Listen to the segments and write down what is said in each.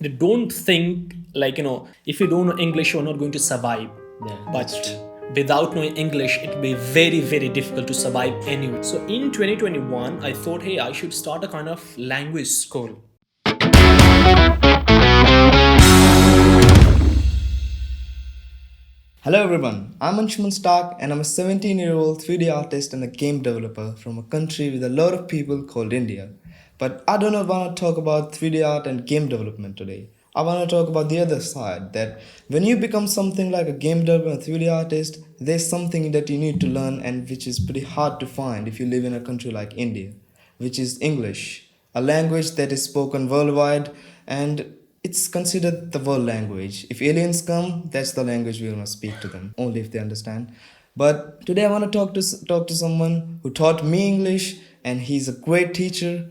they don't think like, if you don't know English, you're not going to survive. Yeah, that's But true. without knowing English, it will be very, very difficult to survive anywhere. So in 2021, I thought, hey, I should start a kind of language school. Hello everyone, I'm Anshuman Stark and I'm a 17-year-old 3D artist and a game developer from a country with a lot of people called India. But I don't want to talk about 3D art and game development today. I want to talk about the other side, that when you become something like a game developer and 3D artist, there's something that you need to learn and which is pretty hard to find if you live in a country like India, which is English, a language that is spoken worldwide and it's considered the world language. If aliens come, that's the language we want to speak to them, only if they understand. But today I want to talk to someone who taught me English, and he's a great teacher.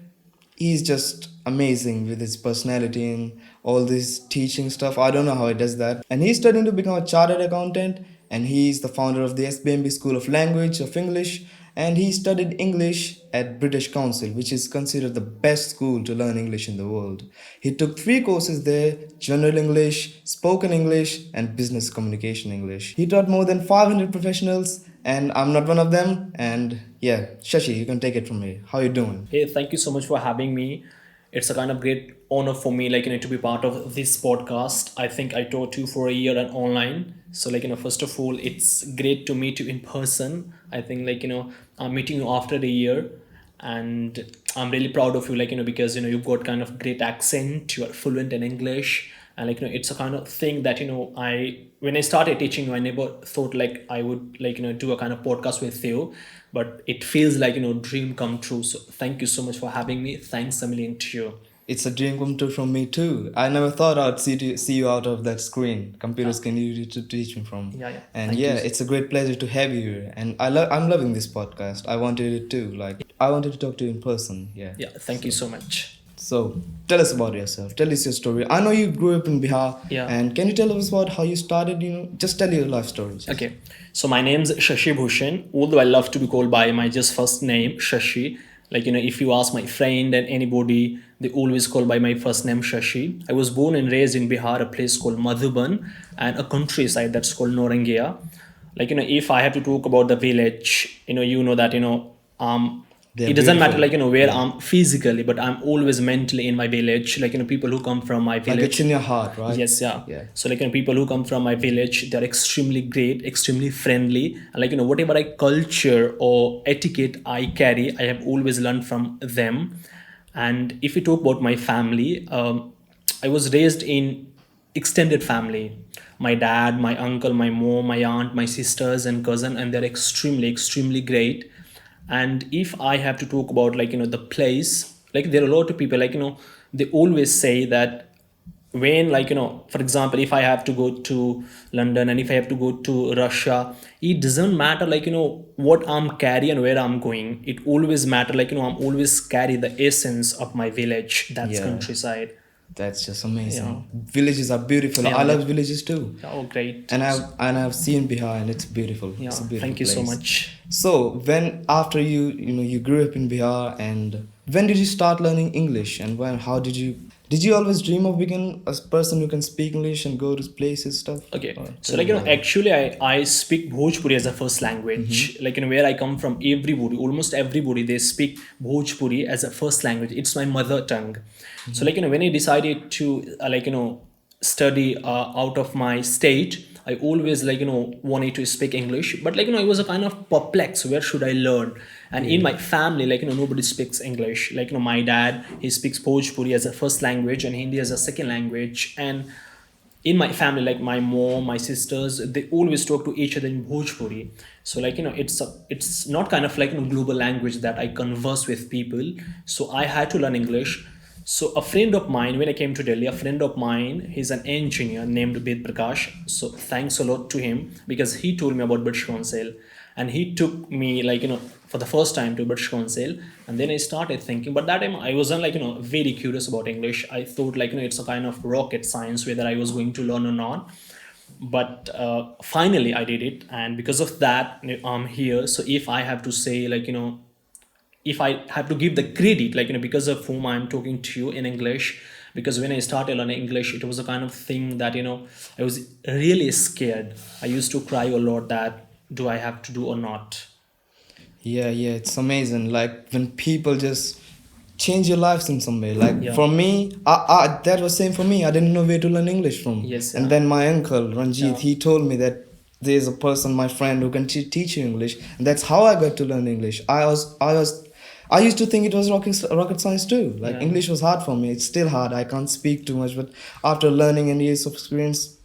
He's just amazing with his personality and all this teaching stuff. I don't know how he does that. And he's studying to become a chartered accountant, and he's the founder of the SBMB School of Language of English, and he studied English at British Council, which is considered the best school to learn English in the world. He took 3 courses there: General English, Spoken English, and Business Communication English. He taught more than 500 professionals, and I'm not one of them. And yeah, Shashi, you can take it from here. How you doing? Hey, thank you so much for having me. It's a kind of great honor for me, to be part of this podcast. I think I taught you for a year and online. So, first of all, it's great to meet you in person. I think, I'm meeting you after a year, and I'm really proud of you, because, you've got kind of great accent, you are fluent in English, and it's a kind of thing that, when I started teaching you, I never thought like I would do a kind of podcast with you, but it feels like dream come true. So thank you so much for having me. Thanks a million to you. It's a dream come true from me too. I never thought I'd see you out of that screen. Computers can use it to teach me from. Yeah, yeah. And Thank yeah, you. it's a great pleasure to have you here. And I'm loving this podcast. I wanted it too. Like I wanted to talk to you in person. Yeah. Yeah, thank you so much. So tell us about yourself. Tell us your story. I know you grew up in Bihar. Yeah. And can you tell us about how you started? Just tell your life story. Okay, so my name's Shashi Bhushan, although I love to be called by my just first name, Shashi. If you ask my friend and anybody, they always call by my first name, Shashi. I was born and raised in Bihar, a place called Madhuban, and a countryside that's called Norangia. If I have to talk about the village, that, They're it doesn't matter, beautiful. where I'm physically, but I'm always mentally in my village. People who come from my Like village. it's in your heart, right? Yes, yeah. Yeah. So people who come from my village, they're extremely great, extremely friendly, and whatever I culture or etiquette I carry, I have always learned from them. And if we talk about my family, I was raised in extended family. My dad, my uncle, my mom, my aunt, my sisters and cousin, and they're extremely, extremely great. And if I have to talk about the place, there are a lot of people they always say that when for example, if I have to go to London and if I have to go to Russia, it doesn't matter what I'm carrying and where I'm going. It always matter I'm always carry the essence of my village, that's Yeah. countryside. That's just amazing. Villages are beautiful. Yeah. I love villages too. Oh, great. And I've seen Bihar and it's beautiful. Yeah, It's a beautiful thank you so place. much. So when after you grew up in Bihar, and when did you start learning English, and how did you always dream of becoming a person who can speak English and go to places stuff? Okay, Or so tell me about it. actually I speak Bhojpuri as a first language. Where I come from, everybody, almost everybody, they speak Bhojpuri as a first language. It's my mother tongue. So when I decided to study out of my state, I always wanted to speak English, but I was a kind of perplexed. Where should I learn? And in my family, nobody speaks English. My dad, he speaks Bhojpuri as a first language and Hindi as a second language. And in my family, my mom, my sisters, they always talk to each other in Bhojpuri. So it's not kind of global language that I converse with people. So I had to learn English. So a friend of mine, when I came to Delhi, a friend of mine, he's an engineer named Ved Prakash. So thanks a lot to him, because he told me about British Council, and he took me for the first time to British Council. And then I started thinking, but that time I wasn't very curious about English. I thought it's a kind of rocket science, whether I was going to learn or not. But finally I did it, and because of that I'm here. So if I have to say if I have to give the credit, because of whom I'm talking to you in English, because when I started learning English, it was a kind of thing that I was really scared. I used to cry a lot that do I have to do or not. Yeah, yeah, it's amazing. Like when people just change your lives in some way. Like Yeah. for me, that was same for me. I didn't know where to learn English from. Yes, And yeah. then my uncle Ranjit, Yeah. he told me that there's a person, my friend, who can teach you English, and that's how I got to learn English. I used to think it was rocket science too. Like Yeah. English was hard for me. It's still hard. I can't speak too much, but after learning and years of experience,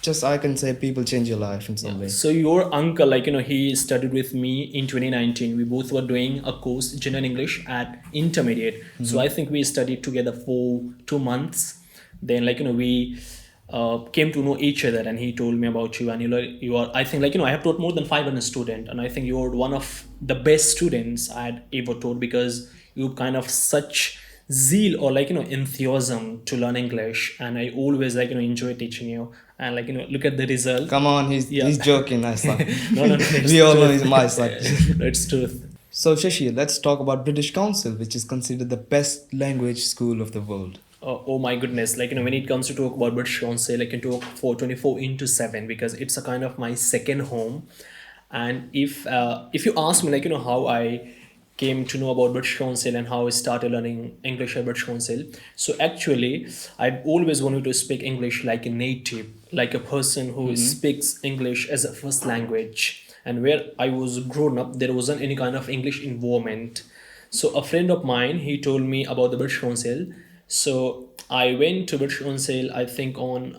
just I can say people change your life in some way. So your uncle, he studied with me in 2019. We both were doing a course, General English at intermediate. So I think we studied together for 2 months. Then, we came to know each other, and he told me about you. And you are. I think, I have taught more than 500 students, and I think you are one of the best students I had ever taught, because you kind of such zeal or enthusiasm to learn English, and I always enjoy teaching you. And look at the result. Come on, he's joking. I suck. No, it's We all know truth. he's my suck. It's truth. So Shashi, let's talk about British Council, which is considered the best language school of the world. Oh my goodness, when it comes to talk about British Council, I can talk for 24 into 7, because it's a kind of my second home. And if you ask me how I came to know about British Council and how I started learning English at British Council, so actually I've always wanted to speak English like a native, like a person who speaks English as a first language. And where I was grown up, there wasn't any kind of English environment. So a friend of mine, he told me about the British Council. So I went to British Council, I think on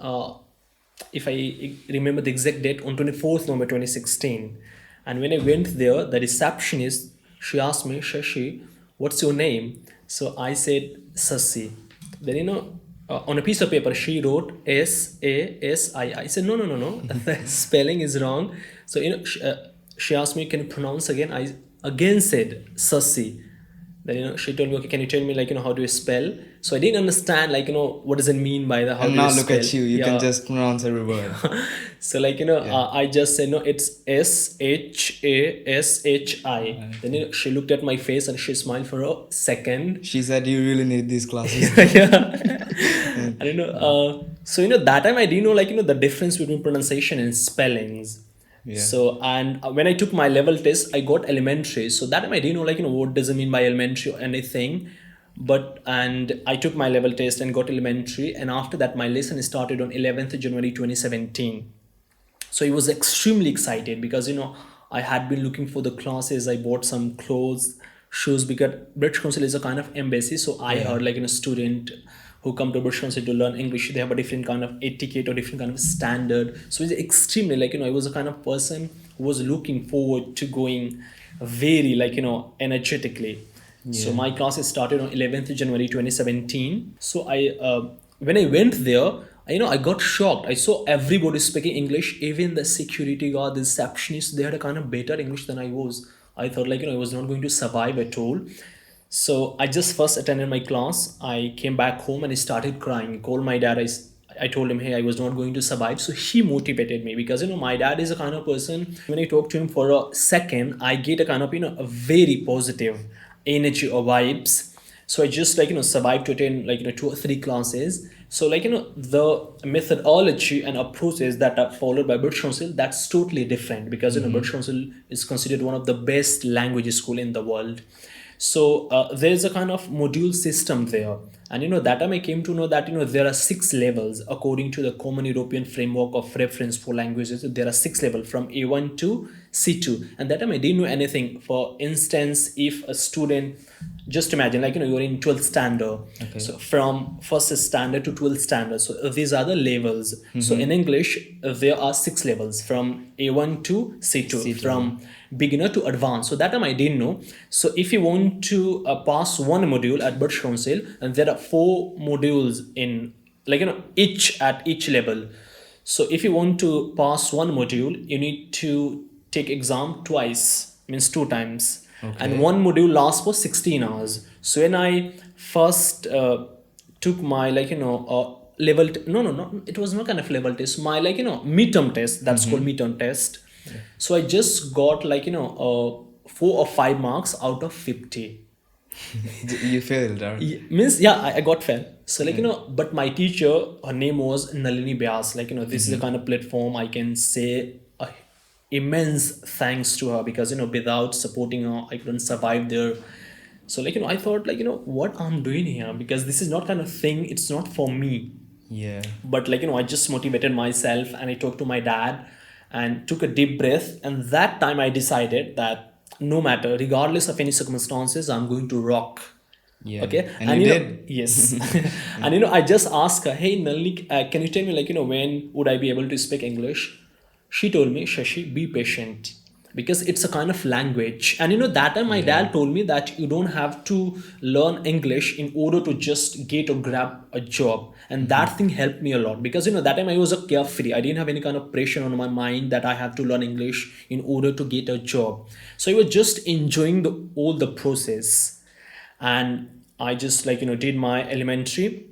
if I remember the exact date, on 24th November 2016. And when I went there, the receptionist, she asked me, Shashi, what's your name? So I said, Sassi. Then, on a piece of paper, she wrote Sasi. I said, no, the spelling is wrong. So, she asked me, can you pronounce again? I again said, Sassi. Then she told me, okay, can you tell me how do you spell? So I didn't understand what does it mean by the how And do now you look spell? at you. You can just pronounce every word. So I just said no, it's Shashi. Then she looked at my face and she smiled for a second. She said you really need these classes. Yeah. And so that time I didn't know the difference between pronunciation and spellings. Yeah. So and when I took my level test, I got elementary. So that time I didn't know what does it mean by elementary or anything. And I took my level test and got elementary. And after that, my lesson started on 11th January 2017. So I was extremely excited because I had been looking for the classes. I bought some clothes, shoes, because British Council is a kind of embassy. So I heard a student who come to British Council to learn English, they have a different kind of etiquette or different kind of standard. So it's extremely I was a kind of person who was looking forward to going very energetically. So my classes started on 11th January 2017. So when I went there, I got shocked. I saw everybody speaking English, even the security guard, the receptionist, they had a kind of better English than I was. I thought I was not going to survive at all. So I just first attended my class. I came back home and I started crying. I called my dad. I told him, hey, I was not going to survive. So he motivated me because, my dad is a kind of person, when I talk to him for a second, I get a kind of, a very positive energy or vibes. So I just survived to attend 2 or 3 classes. So the methodology and approaches that are followed by British Council, that's totally different because British Council is considered one of the best language school in the world. So there's a kind of module system there. And that time I came to know that there are 6 levels according to the Common European Framework of Reference for Languages. There are 6 levels from A1 to C2. And that time I didn't know anything. For instance, if a student, just imagine you're in 12th standard. Okay. So from first standard to 12th standard. So these are the levels. So in English, there are 6 levels from A1 to C2. From beginner to advanced. So that time I didn't know. So if you want to pass one module at British Council, and there are 4 modules in each level. So if you want to pass one module, you need to take exam twice, means 2 times. Okay. And one module lasts for 16 hours. So when I first took my level no, it was not kind of level test, my midterm test, that's called midterm test. Yeah. So I just got 4 or 5 marks out of 50. You failed, right? Means I got fail. So like but my teacher, her name was Nalini Vyas. Like this is a kind of platform I can say a immense thanks to her, because without supporting her I couldn't survive there. So like I thought like what I'm doing here, because this is not kind of thing, it's not for me. Yeah. But like I just motivated myself and I talked to my dad and took a deep breath, and that time I decided that no matter, regardless of any circumstances, I'm going to rock. Yeah. Okay. And And you you know, did. yes. And I just asked her, hey Nalini, can you tell me like when would I be able to speak English? She told me, Shashi, be patient, because it's a kind of language. And that time my dad told me that you don't have to learn English in order to just get or grab a job. And that thing helped me a lot, because that time I was a carefree. I didn't have any kind of pressure on my mind that I have to learn English in order to get a job. So I was just enjoying all the process. And I just like did my elementary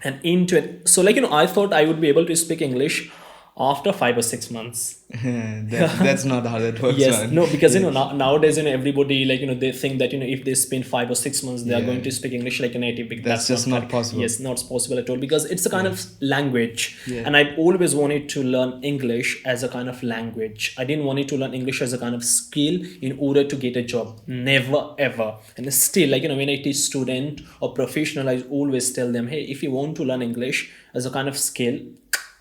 and into it. So like I thought I would be able to speak English after 5 or 6 months. That's not how that works, Yes, man. no, because Yeah. nowadays everybody like they think that if they spend 5 or 6 months they are Yeah. going to speak English like a native. That's just not correct. possible. Yes, not possible at all, because it's a kind of language. Yeah. And I always wanted to learn English as a kind of language. I didn't want it to learn English as a kind of skill in order to get a job. Never ever. And still like when I teach student or professional, I always tell them, hey, if you want to learn English as a kind of skill,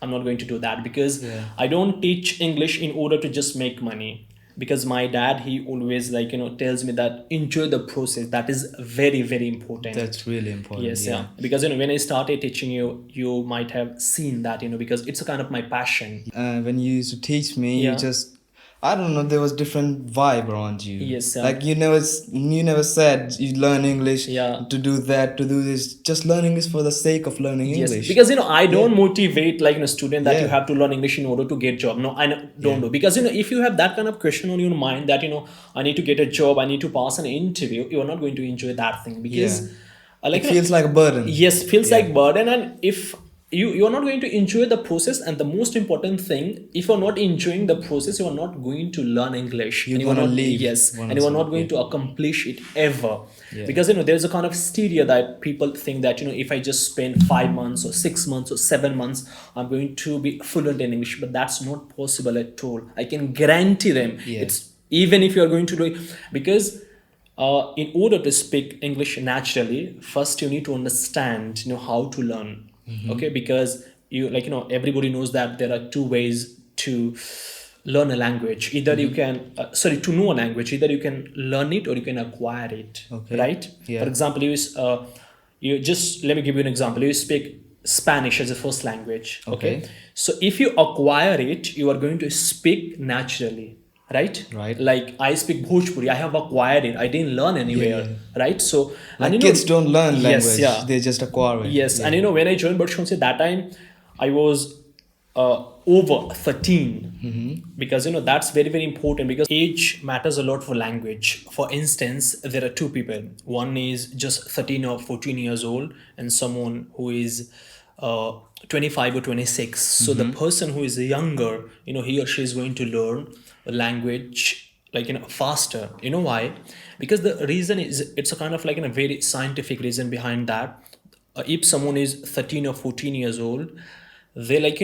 I'm not going to do that, because I don't teach English in order to just make money. Because my dad, he always like tells me that enjoy the process. That is very very important. That's really important. Yes, yeah. Because when I started teaching you, you might have seen that because it's a kind of my passion. When you used to teach me, Yeah. you just, I don't know, there was different vibe around you. Yes, Like you never said you learn English Yeah. to do that, to do this. Just learn English for the sake of learning Yes, English. because I don't motivate like a student that you Yeah. have to learn English in order to get job. No, don't do, because if you have that kind of question on your mind that I need to get a job, I need to pass an interview, you are not going to enjoy that thing, because like it feels like a burden. yes, feels like burden. And if you're not going to enjoy the process, and the most important thing, if you're not enjoying the process, you are not going to learn English. You're And you are gonna not leave yes, one and you are or not two, going to accomplish it ever. Yeah. Because there's a kind of stereo that people think that if I just spend 5 months or 6 months or 7 months, I'm going to be fluent in English. But that's not possible at all. I can guarantee them. Yeah. It's even if you're going to do it, because in order to speak English naturally, first you need to understand how to learn. Okay, because you like everybody knows that there are two ways to learn a language. Either you can to know a language, either you can learn it or you can acquire it. Okay. Right. Yeah. For example, you just let me give you an example. You speak Spanish as a first language. Okay. So if you acquire it, you are going to speak naturally. Right. Right. Like I speak Bhojpuri, I have acquired it. I didn't learn anywhere. Yeah. Right. So Like kids don't learn language. Yes, yeah. They just acquire it. Yes, Yeah. and when I joined Bhushan, that time I was over 13, because that's very very important, because age matters a lot for language. For instance, there are two people. One is just 13 or 14 years old, and someone who is 25 or 26. So the person who is younger, he or she is going to learn a language like faster. Why? Because the reason is, it's a kind of like a very scientific reason behind that. If someone is 13 or 14 years old, they like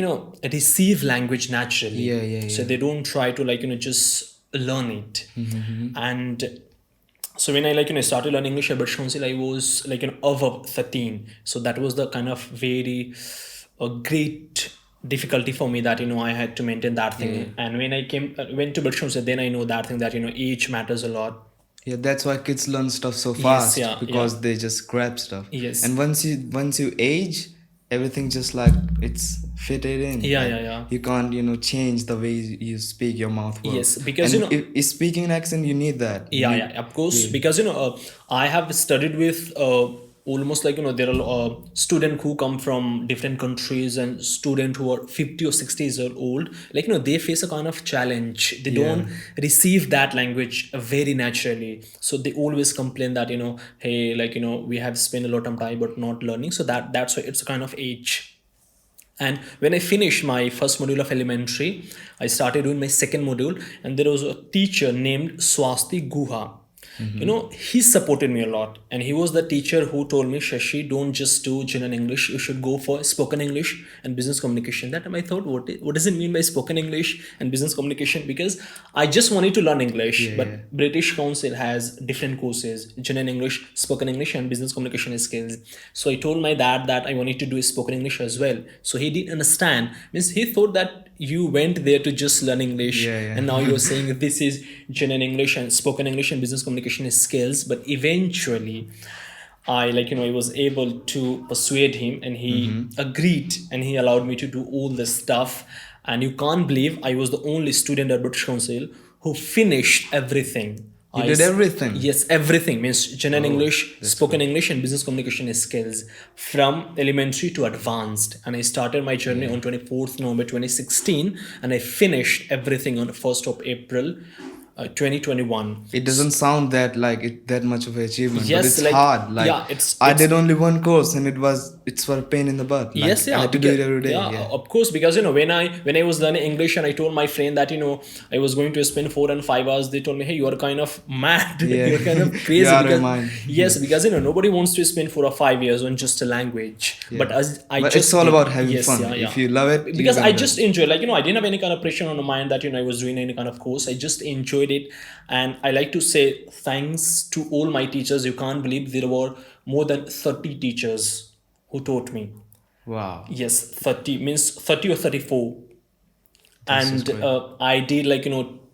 receive language naturally. Yeah. So they don't try to like just learn it. And so when I like started learning English at Bhushan, I was like over 13. So that was the kind of very great difficulty for me, that I had to maintain that thing. And when I went to Bhushan, then I know that thing, that age matters a lot. Yeah, that's why kids learn stuff so fast, yeah, because yeah. they just grab stuff. Yes. And once you age, everything just like it's fitted in. Yeah, Like, yeah. You can't change the way you speak, your mouth works. Yes, because, and if speaking an accent, you need that. Yeah, of course. Because I have studied with almost like there are students who come from different countries, and students who are 50 or 60 years old. Like they face a kind of challenge. They don't receive that language very naturally. So they always complain that hey, like we have spent a lot of time but not learning. So that's why it's a kind of age. And when I finished my first module of elementary, I started doing my second module, and there was a teacher named Swasti Guha. He supported me a lot, and he was the teacher who told me, Shashi, don't just do general English, you should go for spoken English and business communication. That time I thought, what does it mean by spoken English and business communication? Because I just wanted to learn English, but British Council has different courses, general English, spoken English, and business communication skills. So I told my dad that I wanted to do spoken English as well. So he didn't understand. Means he thought that you went there to just learn English, and now you're saying this is general English and spoken English and business communication skills. But eventually, I was able to persuade him, and he agreed, and he allowed me to do all this stuff. And you can't believe I was the only student at British Council who finished everything. You did everything? Yes, everything. Means general English, that's spoken English, and business communication skills from elementary to advanced. And I started my journey on 24th November 2016, and I finished everything on 1st of April 2021. It doesn't sound that much of an achievement, Yes, but it's like, hard. yeah, I did only one course, and it's for a pain in the butt. Yes, yeah, I had to do it every day. Yeah, of course, because when I was learning English, and I told my friend that I was going to spend 4 and 5 hours, they told me, hey, you are kind of mad. Yeah. You're kind of crazy. You are because, in mind. yes, because nobody wants to spend 4 or 5 years on just a language. But But it's all about having fun. If you love it, because you're I gonna just enjoy, I didn't have any kind of pressure on my mind that I was doing any kind of course. I just enjoyed it, and I like to say thanks to all my teachers. You can't believe there were more than 30 teachers who taught me. Wow. Yes, 30 means 30 or 34. That's And just great. I did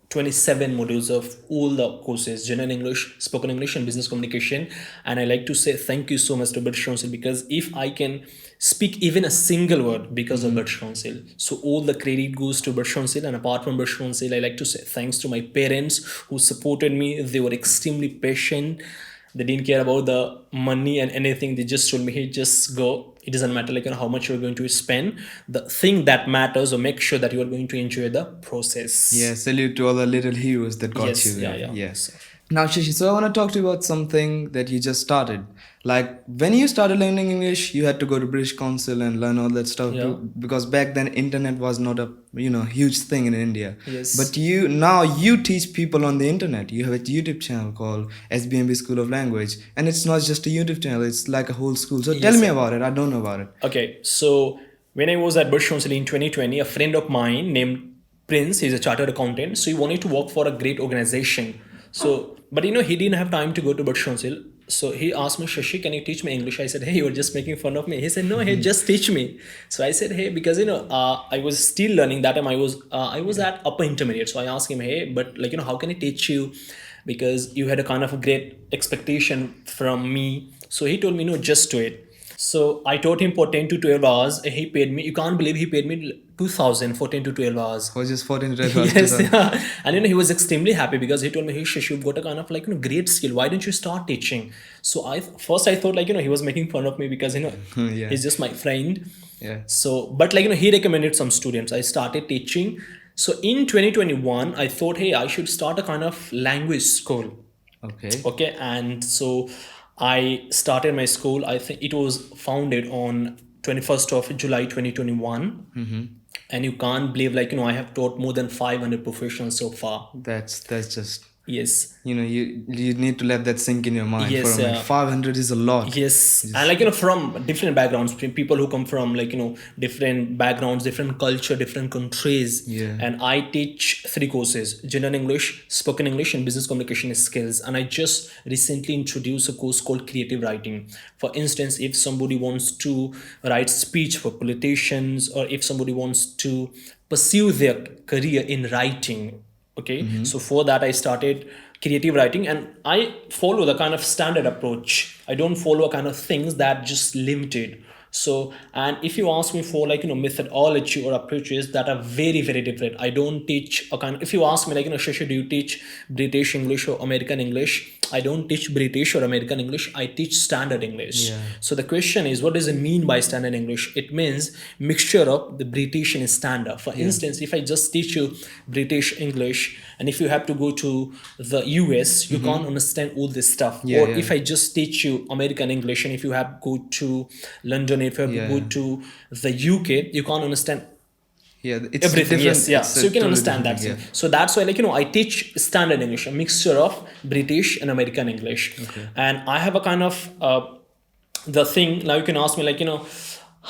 27 modules of all the courses, general English, spoken English, and business communication. And I like to say thank you so much to British Council, because if I can speak even a single word because of British Council, so all the credit goes to British Council. And apart from British Council, I like to say thanks to my parents who supported me. They were extremely patient. They didn't care about the money and anything. They just told me, hey, just go. It doesn't matter how much you're going to spend. The thing that matters, or make sure that you are going to enjoy the process. Yeah, salute to all the little heroes that got Yes, you there. yeah. Yes. Now, Shashi, so I want to talk to you about something that you just started. Like, when you started learning English, you had to go to British Council and learn all that stuff too, because back then internet was not a huge thing in India. Yes. But now you teach people on the internet. You have a YouTube channel called SBMB School of Language, and it's not just a YouTube channel; it's like a whole school. So tell me about it. I don't know about it. Okay, so when I was at British Council in 2020, a friend of mine named Prince, he's a chartered accountant, so he wanted to work for a great organization. So, but he didn't have time to go to British Council. So he asked me, Shashi, can you teach me English? I said, hey, you're just making fun of me. He said, no, hey, just teach me. So I said, hey, because I was still learning that time. I was at upper intermediate. So I asked him, hey, but how can I teach you? Because you had a kind of a great expectation from me. So he told me, no, just do it. So I taught him for 10 to 12 hours. He paid me, you can't believe he paid me 2,000 for 10 to 12 hours. For just 14 red hours. Yes, yeah. And he was extremely happy, because he told me, hey, Shish, you've got a kind of great skill. Why don't you start teaching? So I thought he was making fun of me, because he's just my friend. Yeah. So, but he recommended some students. I started teaching. So in 2021, I thought, hey, I should start a kind of language school. Okay. And so I started my school. I think it was founded on 21st of July 2021. And you can't believe I have taught more than 500 professionals so far. That's just, Yes. you need to let that sink in your mind. Yes, for a minute. 500 is a lot. Yes. And from different backgrounds, people who come from different backgrounds, different culture, different countries. Yeah. And I teach 3 courses: general English, spoken English, and business communication skills. And I just recently introduced a course called creative writing. For instance, if somebody wants to write speech for politicians, or if somebody wants to pursue their career in writing, okay. So for that, I started creative writing, and I follow the kind of standard approach. I don't follow a kind of things that just limited. So, and if you ask me for methodology or approaches that are very, very different, I don't teach a kind of, if you ask me Shashi, do you teach British English or American English? I don't teach British or American English. I teach standard English. Yeah. So the question is, what does it mean by standard English? It means mixture of the British and standard. For instance, if I just teach you British English, and if you have to go to the US, you can't understand all this stuff. If I just teach you American English, and if you have to go to London, if you have to go to the UK, you can't understand Yeah, it's Everything, different. yes, yeah. It's So you can totally understand that different thing. thing, So that's why, like, I teach standard English, a mixture of British and American English. Okay. And I have a kind of the thing. Now you can ask me, like,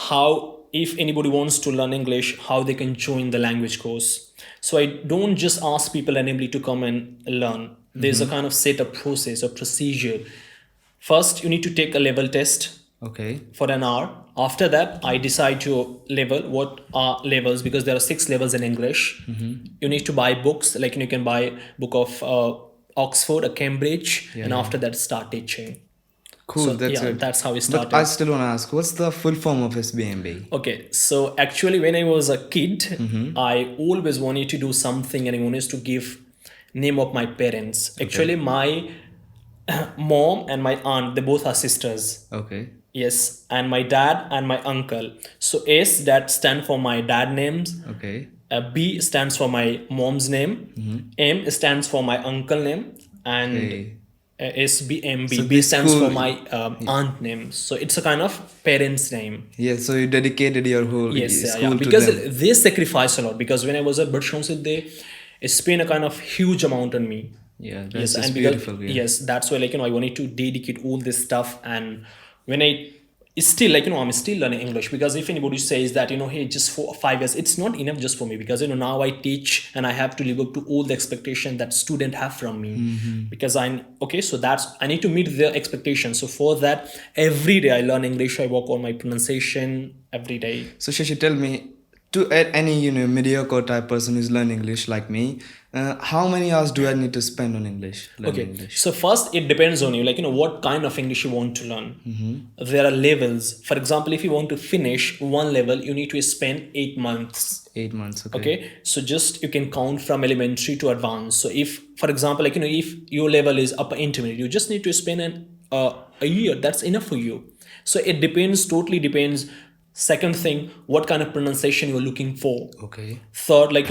how, if anybody wants to learn English, how they can join the language course. So I don't just ask people randomly to come and learn. There's a kind of set up process or procedure. First, you need to take a level test yeah. Okay. for an hour. After that, I decide your level. What are levels? Because there are 6 levels in English. You need to buy books. Like, you can buy book of Oxford or Cambridge, and after that start teaching. Cool. So That's yeah, it. that's how we started. But I still want to ask, what's the full form of SBMB? Okay, so actually, when I was a kid, I always wanted to do something, and I wanted to give name of my parents. Actually, my mom and my aunt, they both are sisters. Okay. Yes, and my dad and my uncle. So S, that stand for my dad names. Okay. B stands for my mom's name. M stands for my uncle name, and Okay. SBMB. So B this stands for school- my aunt name. So it's a kind of parents name. Yeah, so you dedicated your whole Yes, yeah, school yeah. to Because them. they sacrifice a lot. Because when I was at Bhushan, they spent a kind of huge amount on me. Yeah, that's Yes, just and because beautiful. Yeah. yes, that's why, like, I wanted to dedicate all this stuff. And when I it's still, like, I'm still learning English. Because if anybody says that, hey, just 4 or 5 years, it's not enough just for me. Because now I teach and I have to live up to all the expectation that student have from me. Because I'm okay, so that's I need to meet their expectations. So for that, every day I learn English. I work on my pronunciation every day. So Shashi, tell me, to any mediocre type person who's learning English like me, how many hours do I need to spend on English? Learning Okay, English. so first it depends on you, like, what kind of English you want to learn. There are levels. For example, if you want to finish one level, you need to spend 8 months. 8 months. Okay. Okay, so just you can count from elementary to advanced. So if, for example, like, if your level is upper intermediate, you just need to spend a year. That's enough for you. So it depends, totally depends. Second thing, what kind of pronunciation you're looking for. Okay. Third, like,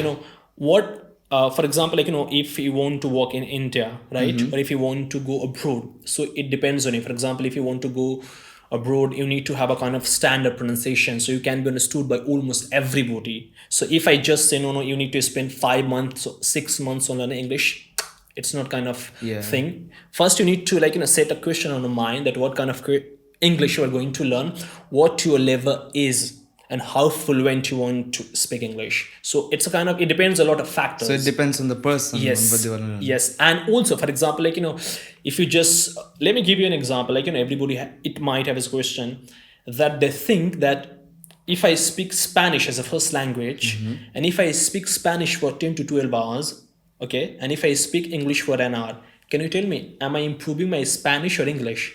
what for example, like, if you want to work in India, right, or if you want to go abroad, so it depends on you. For example, if you want to go abroad, you need to have a kind of standard pronunciation, so you can be understood by almost everybody. So if I just say no, you need to spend 5 months, 6 months on learning English, it's not kind of Yeah. thing. First, you need to, like, set a question on your mind that what kind of English you are going to learn, what your level is, and how fluent you want to speak English. So it's a kind of, it depends a lot of factors. So it depends on the person. Yes, On what they want to learn. yes. And also, for example, like, if you just, let me give you an example, like, everybody it might have this question that they think that if I speak Spanish as a first language, and if I speak Spanish for 10 to 12 hours, okay, and if I speak English for an hour, can you tell me, am I improving my Spanish or English?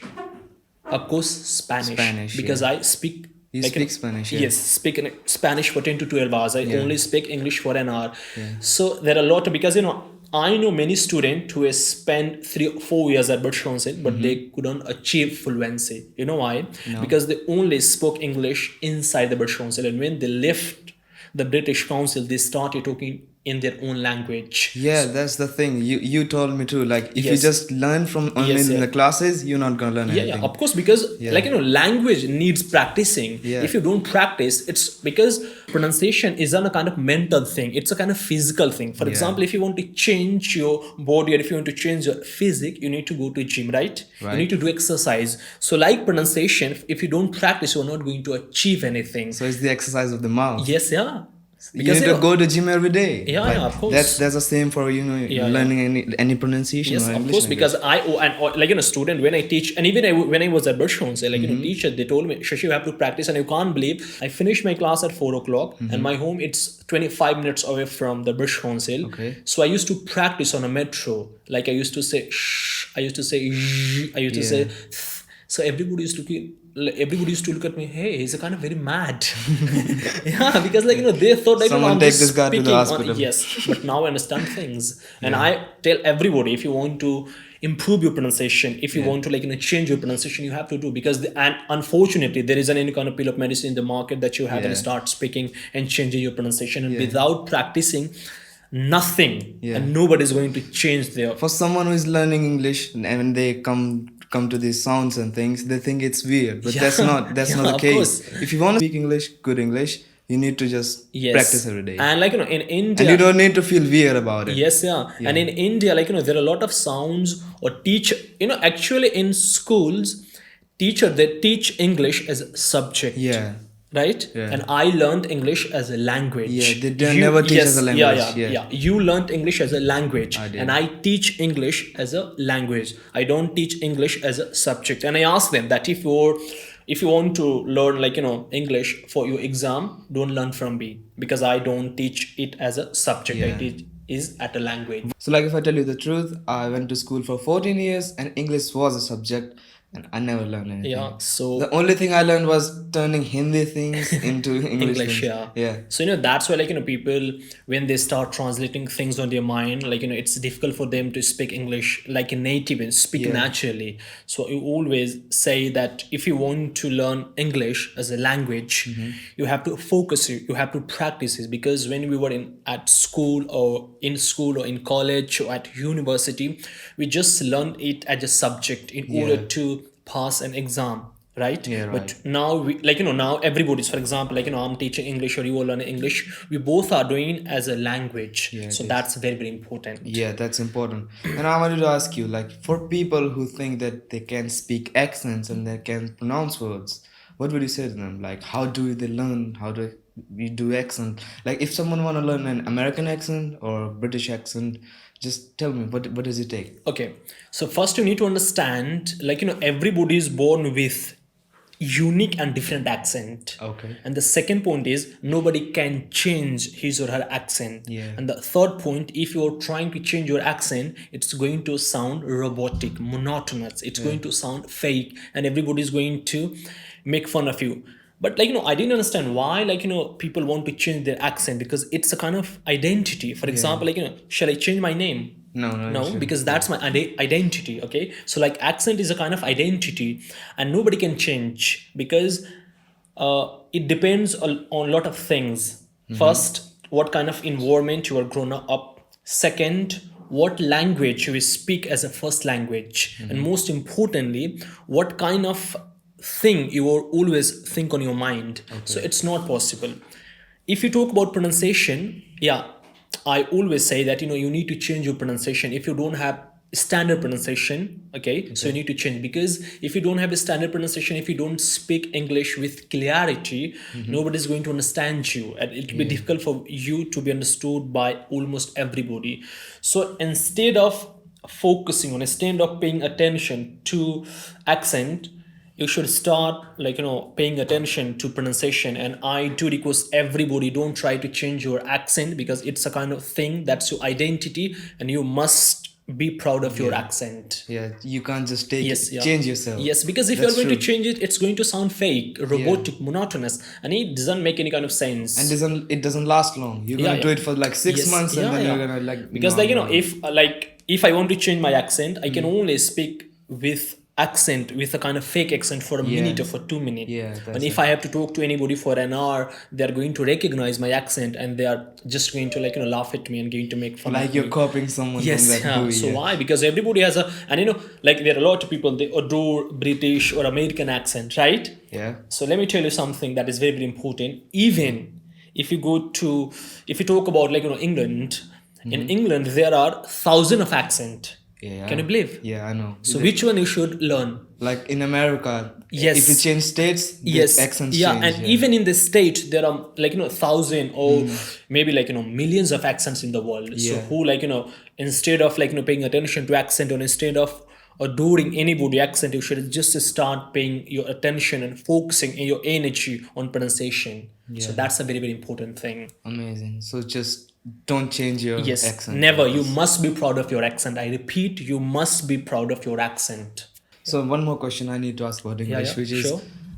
Of course, Spanish, because I speak. You like, speak Spanish, yeah. Yes, speak in Spanish for 10 to 12 hours. I Yeah. only speak English for an hour. So there are a lot of, because, I know many students who have spent 3 or 4 years at British Council, but they couldn't achieve fluency. You know why? Because they only spoke English inside the British Council. And when they left the British Council, they started talking in their own language. Yeah, that's the thing. You told me too. Like, if you Yes. just learn from only Yes, in yeah. the classes, you're not gonna learn Yeah, anything. yeah, of course, because Yeah. like, language needs practicing. Yeah. If you don't practice, it's because pronunciation isn't a kind of mental thing, it's a kind of physical thing. For Yeah. example, if you want to change your body, or if you want to change your physique, you need to go to gym, right? Right. You need to do exercise. So like pronunciation, if you don't practice, you're not going to achieve anything. So it's the exercise of the mouth. Yes, yeah. You need to go to gym every day. Yeah, Like, yeah, of course. That's the same for Yeah, learning any pronunciation. Yes, or of English course, language. because like, student, when I teach, and even when I was at Bhushan, say, like, teacher, they told me, Shashi, you have to practice, and you can't believe, I finished my class at 4 o'clock, and my home, it's 25 minutes away from the British Council. Okay. So I used to practice on a metro. Like, I used to say shh, I used to say zh, I used to say th. So everybody used to look at me, hey, he's a kind of very mad. Yeah, because, like, they thought, like, Someone I'm take just this guy to the speaking hospital. yes, but now I understand things. And I tell everybody, if you want to improve your pronunciation, if you want to, like, change your pronunciation, you have to do, because and unfortunately there isn't any kind of pill of medicine in the market that you have and start speaking and changing your pronunciation, and without practicing, nothing, and nobody's going to change their. For someone who is learning English and when they come to these sounds and things, they think it's weird, but that's not Yeah, the of case. course. If you want to speak English, good English, you need to just Yes. practice every day. And like, in India. And you don't need to feel weird about it. Yes, yeah. And in India, like, there are a lot of sounds or teach, actually in schools, they teach English as a subject. Yeah. Right? Yeah. And I learned English as a language. Yeah, they never teach as a language. Yeah. You learned English as a language. I did. And I teach English as a language. I don't teach English as a subject. And I ask them that if you want to learn, like, English for your exam, don't learn from me, because I don't teach it as a subject. Yeah. I teach is at a language. So, like, if I tell you the truth, I went to school for 14 years and English was a subject, and I never learned anything. Yeah, so the only thing I learned was turning Hindi things into English things. Yeah. So, that's why, like, people, when they start translating things on their mind, like, it's difficult for them to speak English like a native and speak naturally. So you always say that if you want to learn English as a language, you have to focus it, you have to practice it, because when we were at school or in college or at university, we just learned it as a subject in order to pass an exam, right? Yeah, right. But now we, like, now everybody's, for example, like, I'm teaching English or you are learning English, we both are doing as a language. So that's very, very important. Yeah, that's important. And I wanted to ask you, like, for people who think that they can speak accents and they can pronounce words, what would you say to them? Like, how do they learn how to we do accent? Like, if someone want to learn an American accent or British accent, just tell me, what does it take? Okay, so first you need to understand, like, everybody is born with unique and different accent. Okay. And the second point is, nobody can change his or her accent. Yeah. And the third point, if you're trying to change your accent, it's going to sound robotic, monotonous, it's going to sound fake, and everybody is going to make fun of you. But, like, I didn't understand why, like, people want to change their accent, because it's a kind of identity. For example, like, shall I change my name? No, because that's my identity. Okay, so, like, accent is a kind of identity, and nobody can change, because it depends on a lot of things. First, what kind of environment you are grown up. Second, what language you speak as a first language. And most importantly, what kind of thing you are always think on your mind. So it's not possible. If you talk about pronunciation, I always say that, you need to change your pronunciation. If you don't have standard pronunciation, so you need to change, because if you don't have a standard pronunciation, if you don't speak English with clarity, nobody's going to understand you, and it will be difficult for you to be understood by almost everybody. So instead of paying attention to accent, you should start, like, paying attention to pronunciation. And I do request everybody, don't try to change your accent, because it's a kind of thing that's your identity, and you must be proud of your accent. Yeah, you can't just change yourself. Yes, because if you're going to change it, it's going to sound fake, robotic, monotonous, and it doesn't make any kind of sense. And it doesn't last long. You're gonna do it for like 6 months, and then you're gonna, like, because, like, if I want to change my accent, I can only speak with accent, with a kind of fake accent, for a minute or for 2 minutes. And if I have to talk to anybody for an hour, they're going to recognize my accent, and they are just going to, like, laugh at me and going to make fun of me. Like you're copying someone. So why? Because everybody has like, there are a lot of people, they adore British or American accent, right? So let me tell you something that is very, very important. Even if you talk about, like, England, in England there are thousands of accent. Can you believe? Yeah, I know. So which one you should learn? Like in America, if you change states, the accents change. And even in the state, there are, like, 1,000 or maybe, like, millions of accents in the world. So who, like, instead of, like, paying attention to accent, or instead of adoring anybody accent, you should just start paying your attention and focusing your energy on pronunciation. So that's a very, very important thing. Amazing. So just don't change your accent. Never. You must be proud of your accent. I repeat, you must be proud of your accent. So one more question I need to ask about English, which is,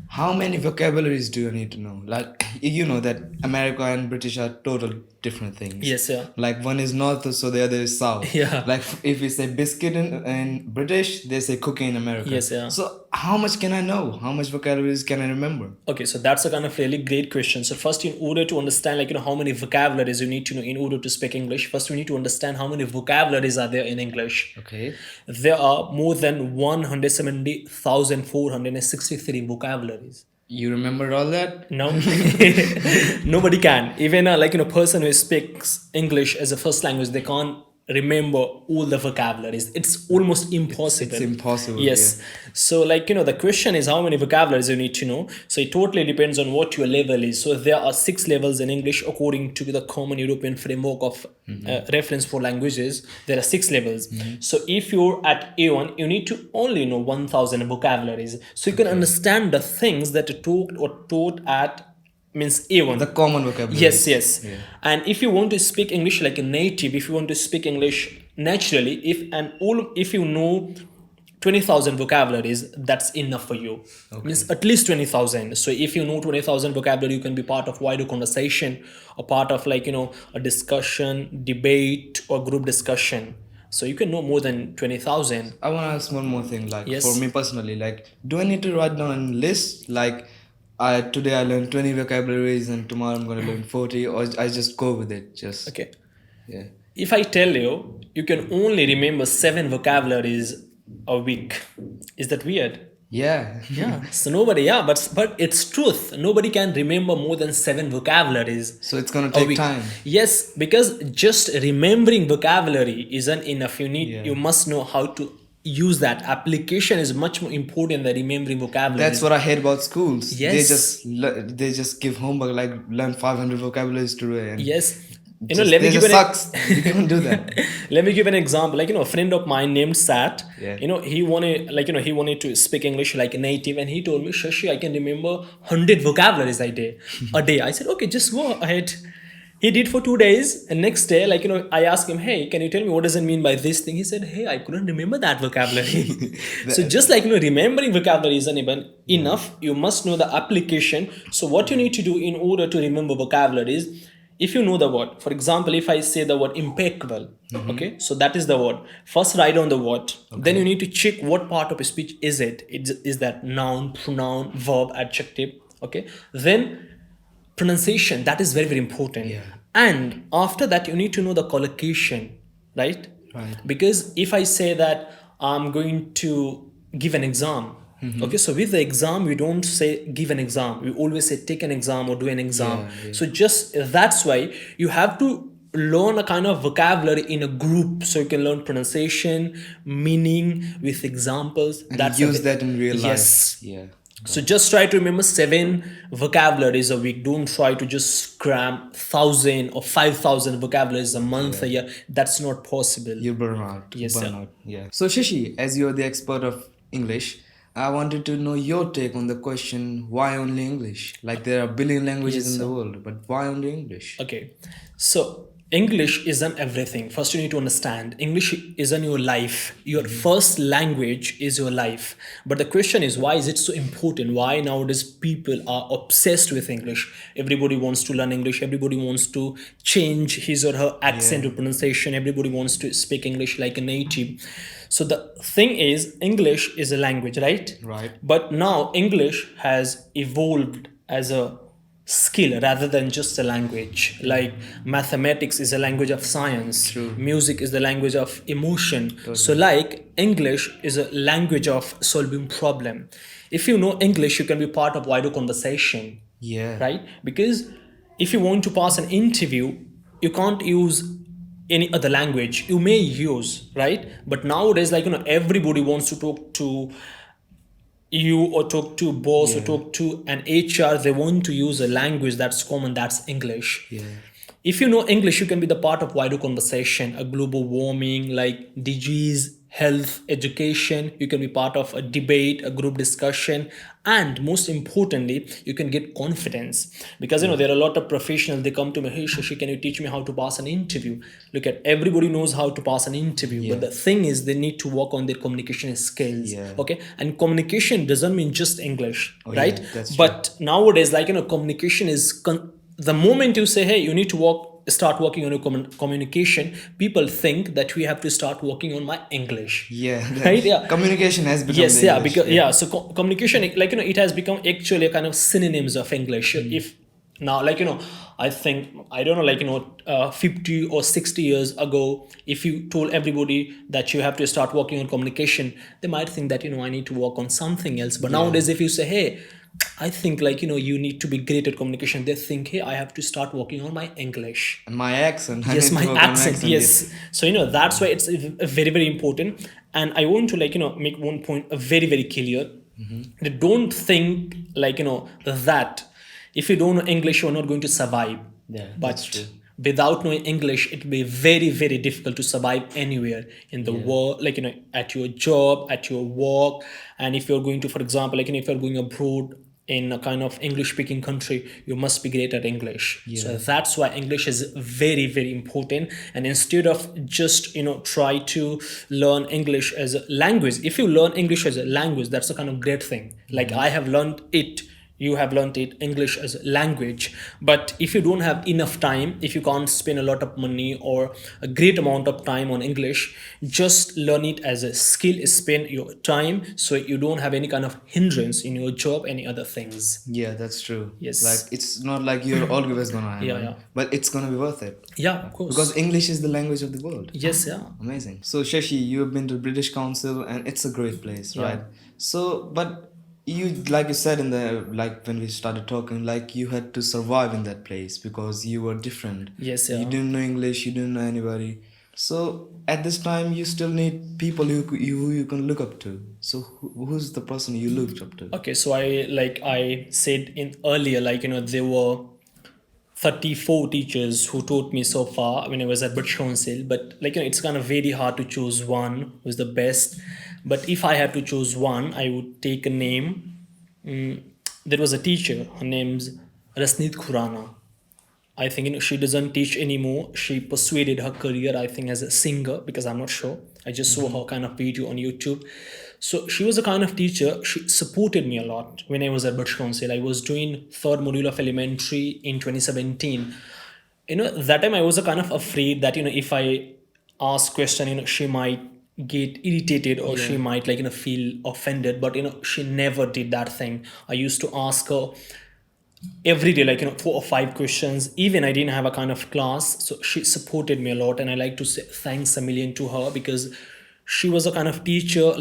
how many vocabularies do you need to know? Like, you know that America and British are total different things. Like, one is north, so the other is south. Like, if we say biscuit in British, they say cookie in America. So how much can I know? How much vocabularies can I remember? Okay, so that's a kind of really great question. So first, in order to understand, like, how many vocabularies you need to know in order to speak English, first we need to understand how many vocabularies are there in English. There are more than 170,463 vocabularies. You remember all that? No, nobody can. Even a person who speaks English as a first language, they can't remember all the vocabularies. It's almost impossible. It's impossible. Yes. Yeah. So the question is how many vocabularies you need to know. So it totally depends on what your level is. So there are 6 levels in English according to the Common European Framework of reference for languages. There are 6 levels. So if you're at A1, you need to only know 1,000 vocabularies. So you can understand the things that are taught at means A1. The common vocabulary. Yes, yes. Yeah. And if you want to speak English like a native, if you want to speak English naturally, if you know 20,000 vocabularies, that's enough for you. Means at least 20,000. So if you know 20,000 vocabulary, you can be part of wider conversation, or part of a discussion, debate, or group discussion. So you can know more than 20,000. I want to ask one more thing. Like Yes. for me personally, like do I need to write down a list? Like today I learned 20 vocabularies and tomorrow I'm going to learn 40, or I just go with it? Just Okay. Yeah. If I tell you, you can only remember 7 vocabularies a week. Is that weird? Yeah. Yeah. So nobody, but it's truth. Nobody can remember more than 7 vocabularies. So it's gonna a take week. time. Yes, because just remembering vocabulary isn't enough. Yeah. You must know how to use that. Application is much more important than remembering vocabulary. That's what I hate about schools. Yes. They just give homework like learn 500 vocabularies today. And Yes. let me give sucks. You can't do that. Let me give an example. A friend of mine named Sat. Yeah. He wanted to speak English like a native, and he told me, Shashi, I can remember 100 vocabularies a day. I said, okay, just go ahead. He did for 2 days, and next day, I asked him, hey, can you tell me what does it mean by this thing? He said, hey, I couldn't remember that vocabulary. So just remembering vocabulary isn't even enough. You must know the application. So what you need to do in order to remember vocabularies, if you know the word, for example, if I say the word impeccable, okay, so that is the word. First write down the word. Then you need to check what part of a speech is it. Is that noun, pronoun, verb, adjective, okay? Then pronunciation, that is very, very important. Yeah. And after that, you need to know the collocation, right? Right. Because if I say that I'm going to give an exam, okay, so with the exam, we don't say give an exam. We always say take an exam or do an exam. Yeah. So just that's why you have to learn a kind of vocabulary in a group, so you can learn pronunciation, meaning with examples. And use that in real life. Yes. Yeah. So just try to remember 7 vocabularies a week. Don't try to just cram 1,000 or 5,000 vocabularies a month, a year. That's not possible. You burn out. Yes, burn sir. out. Yeah. So Shashi, as you're the expert of English, I wanted to know your take on the question, why only English? Like there are a billion languages Yes, in the sir. world, but why only English? Okay, so English isn't everything. First, you need to understand English isn't your life. Your first language is your life. But the question is, why is it so important? Why nowadays people are obsessed with English? Everybody wants to learn English. Everybody wants to change his or her accent or pronunciation. Everybody wants to speak English like a native. So the thing is, English is a language, right? Right. But now English has evolved as a skill rather than just a language. Like mathematics is a language of science. True. Music is the language of emotion. So like English is a language of solving problem. If you know English, you can be part of wider conversation. Yeah. Right? Because if you want to pass an interview, you can't use any other language. You may use, right? But nowadays, everybody wants to talk to you or talk to boss or talk to an HR. They want to use a language that's common, that's English. Yeah. If you know English, you can be the part of wider conversation, a global warming, like disease, health, education. You can be part of a debate, a group discussion, and most importantly, you can get confidence. Because there are a lot of professionals, they come to me, hey Shashi, can you teach me how to pass an interview? Look at everybody knows how to pass an interview, but the thing is they need to work on their communication skills. Yeah. Okay, and communication doesn't mean just English, right? Yeah, that's true. But nowadays, communication is the moment you say, hey, you need to start working on your communication, people think that we have to start working on my English. Yeah. Right? Yeah. Communication has become Yes, the yeah, English. because so communication, it has become actually a kind of synonyms of English. If now, I think, I don't know, 50 or 60 years ago, if you told everybody that you have to start working on communication, they might think that I need to work on something else. But nowadays, if you say, hey, I think you need to be great at communication. They think, hey, I have to start working on my English. And my accent, I Yes, need to my work on my accent. accent. Yes. So that's why it's very very important. And I want to make one point very very clear. They don't think that if you don't know English you're not going to survive. Yeah, that's But true. without knowing English it will be very very difficult to survive anywhere in the Yeah. world, at your job, at your work. And if you're going to, for example, if you're going abroad in a kind of English speaking country, you must be great at English. Yeah. So that's why English is very very important. And instead of just try to learn English as a language, if you learn English as a language, that's a kind of great thing. Like I have learned it, you have learned it, English as a language. But if you don't have enough time, if you can't spend a lot of money or a great amount of time on English, just learn it as a skill, spend your time so you don't have any kind of hindrance in your job, any other things. Yeah, that's true. Yes. Like it's not like you're always gonna have Yeah, one, yeah. but it's gonna be worth it. Yeah, of course. Because English is the language of the world. Yes, yeah. Amazing. So Shashi, you have been to British Council and it's a great place, Yeah. right? So, but you, like you said in the, like when we started talking, like you had to survive in that place because you were different. Yes, You yeah. didn't know English, you didn't know anybody. So at this time, you still need people who you can look up to. So who's the person you looked up to? Okay, so I said in earlier, there were 34 teachers who taught me so far when I was at British Council. But it's kind of very hard to choose one who's the best. But if I had to choose one, I would take a name. There was a teacher, her name's Rasneet Khurana. I think she doesn't teach anymore. She pursued her career, I think, as a singer, because I'm not sure. I just saw her kind of video on YouTube. So she was a kind of teacher. She supported me a lot when I was at British Council. I was doing third module of elementary in 2017. That time I was a kind of afraid that if I ask question, she might get irritated or she might feel offended. But she never did that thing. I used to ask her every day 4 or 5 questions. Even I didn't have a kind of class, so she supported me a lot. And I like to say thanks a million to her, because she was a kind of teacher,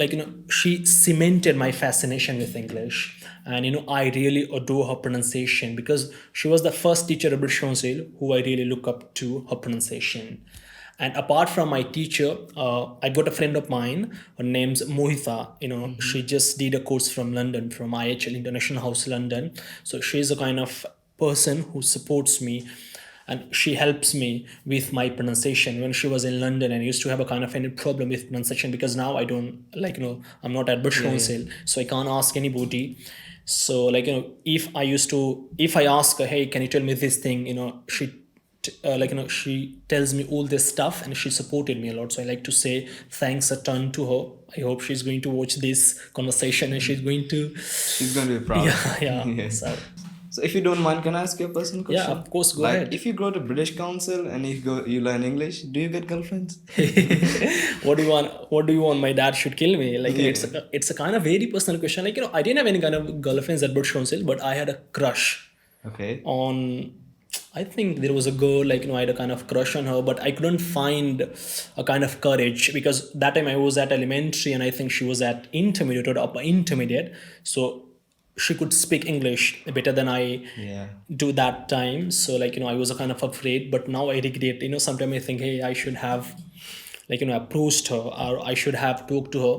she cemented my fascination with English. And I really adore her pronunciation, because she was the first teacher at British Council who I really look up to, her pronunciation. And apart from my teacher, I got a friend of mine. Her name's Mohita. She just did a course from London, from IHL International House London. So she's a kind of person who supports me, and she helps me with my pronunciation. When she was in London, and I used to have a kind of any problem with pronunciation, because now I don't I'm not at British Council, so I can't ask anybody. So if I ask her, hey, can you tell me this thing? She tells me all this stuff, and she supported me a lot. So I like to say thanks a ton to her. I hope she's going to watch this conversation and she's going to. She's going to be proud. Yeah. Yeah. So So if you don't mind, can I ask you a personal question? yeah, of course, go like, ahead. if you go to British Council and you learn English, do you get girlfriends? What do you want? What do you want? My dad should kill me. Yeah. It's a kind of very personal question. I didn't have any kind of girlfriends at British Council, but I had a crush Okay. on. I think there was a girl, I had a kind of crush on her, but I couldn't find a kind of courage, because that time I was at elementary and I think she was at intermediate or upper intermediate. So she could speak English better than I Yeah. do that time. So I was a kind of afraid, but now I regret. Sometimes I think, hey, I should have approached her, or I should have talked to her.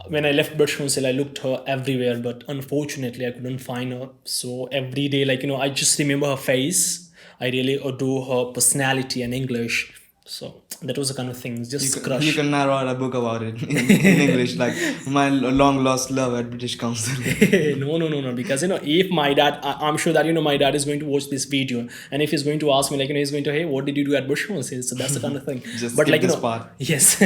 When I left British Council, I looked her everywhere, but unfortunately I couldn't find her. So every day, I just remember her face. I really adore her personality and English. So that was the kind of thing, just crush. You can narrow out a book about it in English, like my long lost love at British Council. No, because if my dad, I'm sure that my dad is going to watch this video, and if he's going to ask me, he's going to, hey, what did you do at British Council? So that's the kind of thing. Just but skip this part. Yes.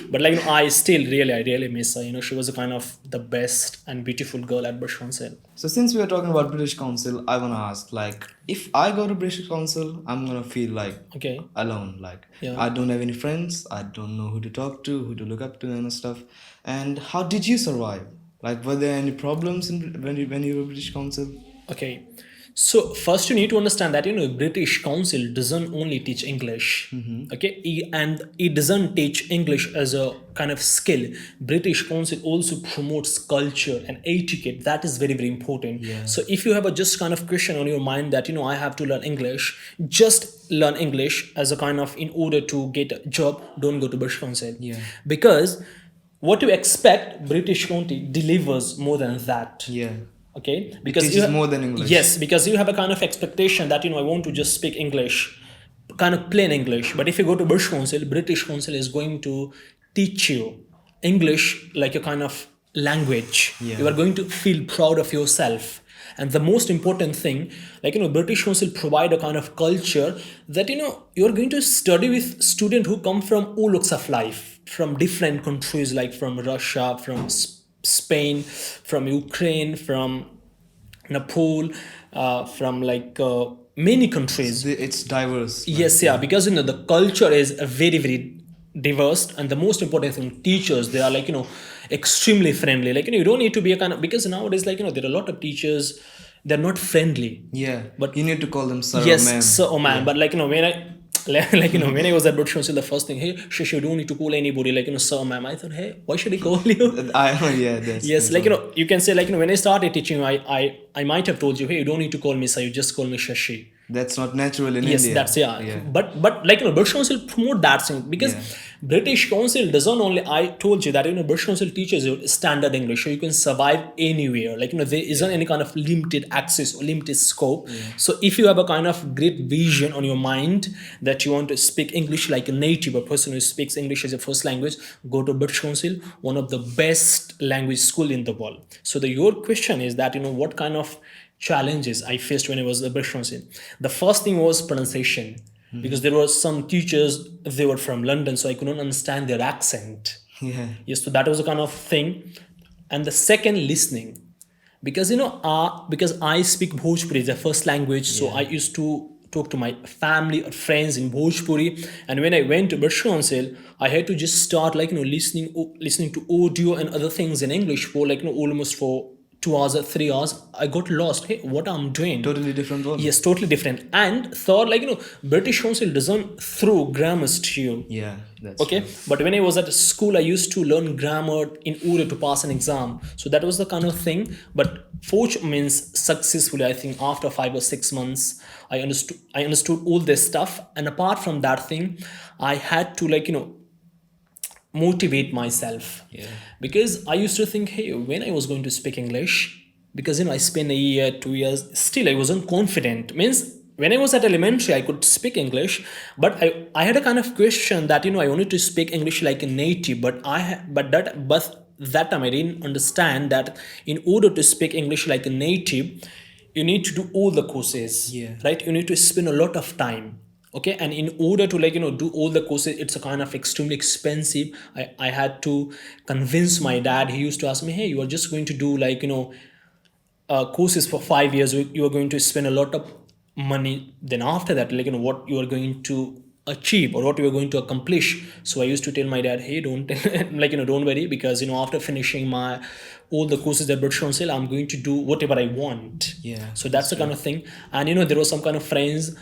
But I still I really miss her. She was a kind of the best and beautiful girl at British Council. So since we are talking about British Council, I wanna ask, like, if I go to British Council, I'm gonna feel like Okay. alone. Like, Yeah. I don't have any friends. I don't know who to talk to, who to look up to, and stuff. And how did you survive? Like, were there any problems when you were British Council? Okay. So first you need to understand that British Council doesn't only teach English, okay, and it doesn't teach English as a kind of skill. British Council also promotes culture and etiquette. That is very very important. Yeah. So if you have a just kind of question on your mind that I have to learn English, just learn English as a kind of in order to get a job. Don't go to British Council. Yeah. Because what you expect, British Council delivers more than that. Yeah. Okay, Because you teaches more than English. Yes, because you have a kind of expectation that I want to just speak English, kind of plain English. But if you go to British Council is going to teach you English like a kind of language. Yeah. You are going to feel proud of yourself. And the most important thing, British Council provide a kind of culture that you're going to study with students who come from all walks of life, from different countries, like from Russia, from Spain, from Ukraine, from Nepal, from many countries. It's diverse. Yes, yeah, because the culture is very very diverse, and the most important thing, teachers, they are extremely friendly. You don't need to be a kind of, because nowadays there are a lot of teachers, they're not friendly. Yeah. But you need to call them sir or yes, ma'am. sir or ma'am. But when I when I was at British Council, the first thing, hey, Shashi, you don't need to call anybody sir or ma'am. I thought, hey, why should I call you? Yeah, that's Yes, that's all. you can say when I started teaching, I might have told you, hey, you don't need to call me sir, you just call me Shashi. That's not natural in Yes, India. that's yeah. But British Council promote that thing, because Yeah. British Council doesn't only. I told you that British Council teaches you standard English, so you can survive anywhere. There isn't any kind of limited access or limited scope. So if you have a kind of great vision on your mind that you want to speak English like a native, a person who speaks English as a first language, go to British Council, one of the best language school in the world. So your question is that what kind of challenges I faced when I was at British Council. The first thing was pronunciation, because there were some teachers, they were from London, so I couldn't understand their accent. Yeah. Yes, so that was a kind of thing. And the second, listening, because because I speak Bhojpuri as a first language, so I used to talk to my family or friends in Bhojpuri. And when I went to British Council, I had to just start listening to audio and other things in English for almost for 2 hours or 3 hours. I got lost. Hey, what I'm doing? Totally different world. Yes, totally different. And third, British Council doesn't throw grammars to you. Yeah, that's Okay, true. but when I was at school, I used to learn grammar in order to pass an exam. So that was the kind of thing. But Forge means successfully. I think after 5 or 6 months, I understood all this stuff. And apart from that thing, I had to motivate myself. Yeah. Because I used to think, hey, when I was going to speak English, because I spent a year, 2 years, still I wasn't confident. Means when I was at elementary, I could speak English, but I had a kind of question that I wanted to speak English like a native, but that time I didn't understand that in order to speak English like a native, you need to do all the courses. Yeah. Right? You need to spend a lot of time. Okay, and in order to do all the courses, it's a kind of extremely expensive. I had to convince my dad. He used to ask me, hey, you are just going to do courses for 5 years. You are going to spend a lot of money. Then after that, what you are going to achieve or what you are going to accomplish. So I used to tell my dad, hey, don't don't worry, because after finishing my all the courses at British Council, I'm going to do whatever I want. Yeah, So that's the kind of thing. And there was some kind of friends,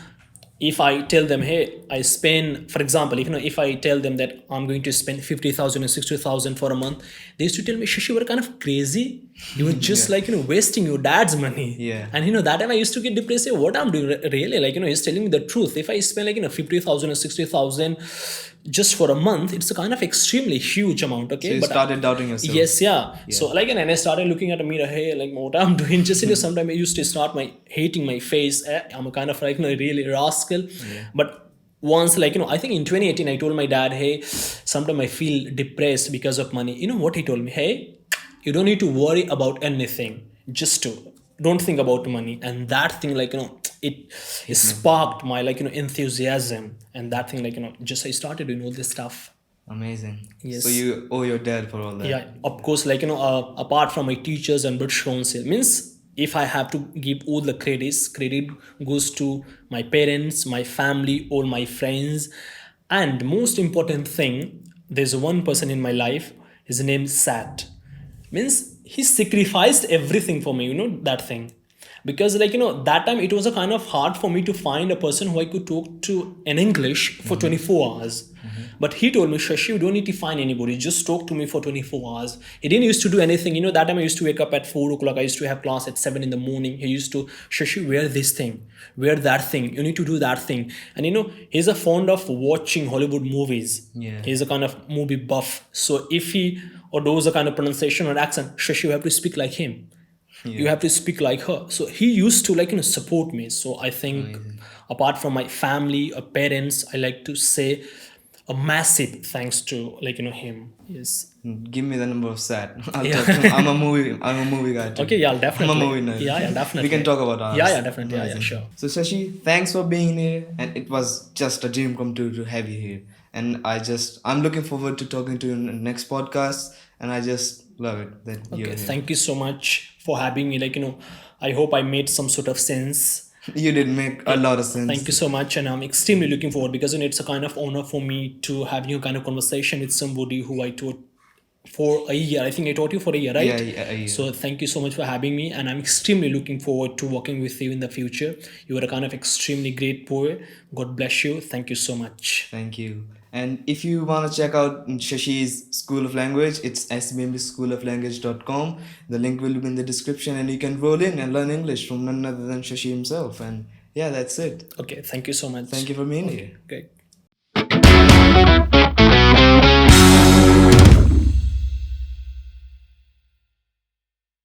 if I tell them, hey, I spend, for example, if I tell them that I'm going to spend 50,000 or 60,000 for a month, they used to tell me, Shashi, you were kind of crazy. You were just wasting your dad's money. Yeah. And that time I used to get depressed. Say, what I'm doing really? He's telling me the truth. If I spend 50,000 or 60,000 just for a month, it's a kind of extremely huge amount. Okay. So you But started doubting yourself. yes, yeah. So and I started looking at a mirror, hey, what I'm doing. Just sometimes I used to start hating my face. I'm a kind of really rascal. But once I think in 2018 I told my dad, hey, sometimes I feel depressed because of money. You know what he told me? Hey, you don't need to worry about anything. Just don't think about money. And that thing it sparked my enthusiasm. And that thing just I started doing all this stuff. Amazing. Yes. So you owe your dad for all that. Yeah, of course, apart from my teachers and British Council, means if I have to give all the credit goes to my parents, my family, all my friends. And most important thing, there's one person in my life, his name is Sat. Means he sacrificed everything for me, that thing. because that time it was a kind of hard for me to find a person who I could talk to in English for 24 hours. But he told me, Shashi, you don't need to find anybody, just talk to me for 24 hours. He didn't used to do anything. That time I used to wake up at 4 o'clock. I used to have class at 7 in the morning. He used to, Shashi, wear this thing, wear that thing, you need to do that thing. And he's a fond of watching Hollywood movies. Yeah. He's a kind of movie buff. So if he or does a kind of pronunciation or accent, Shashi, you have to speak like him. You have to speak like her. So he used to support me. So I think apart from my family or parents, I like to say a massive thanks to him. Yes. Give me the number of set. I'll Yeah. talk to him. I'm a movie guy too. Okay, yeah, definitely. I'm a movie nerd. Yeah, definitely. We can talk about ours. Yeah, definitely. Yeah, Amazing. sure. So Shashi, thanks for being here, and it was just a dream come true to have you here. And I'm looking forward to talking to you in the next podcast, and I just love it that you're Okay, here. thank you so much for having me. I hope I made some sort of sense. You did make a lot of sense. Thank you so much, and I'm extremely looking forward because it's a kind of honor for me to have kind of conversation with somebody who I taught for a year. I think I taught you for a year, right? Yeah, a year. So thank you so much for having me, and I'm extremely looking forward to working with you in the future. You are a kind of extremely great poet. God bless you. Thank you so much. Thank you. And if you want to check out Shashi's School of Language, it's sbmbschooloflanguage.com. The link will be in the description, and you can roll in and learn English from none other than Shashi himself. And yeah, that's it. Okay, thank you so much. Thank you for being here. Great.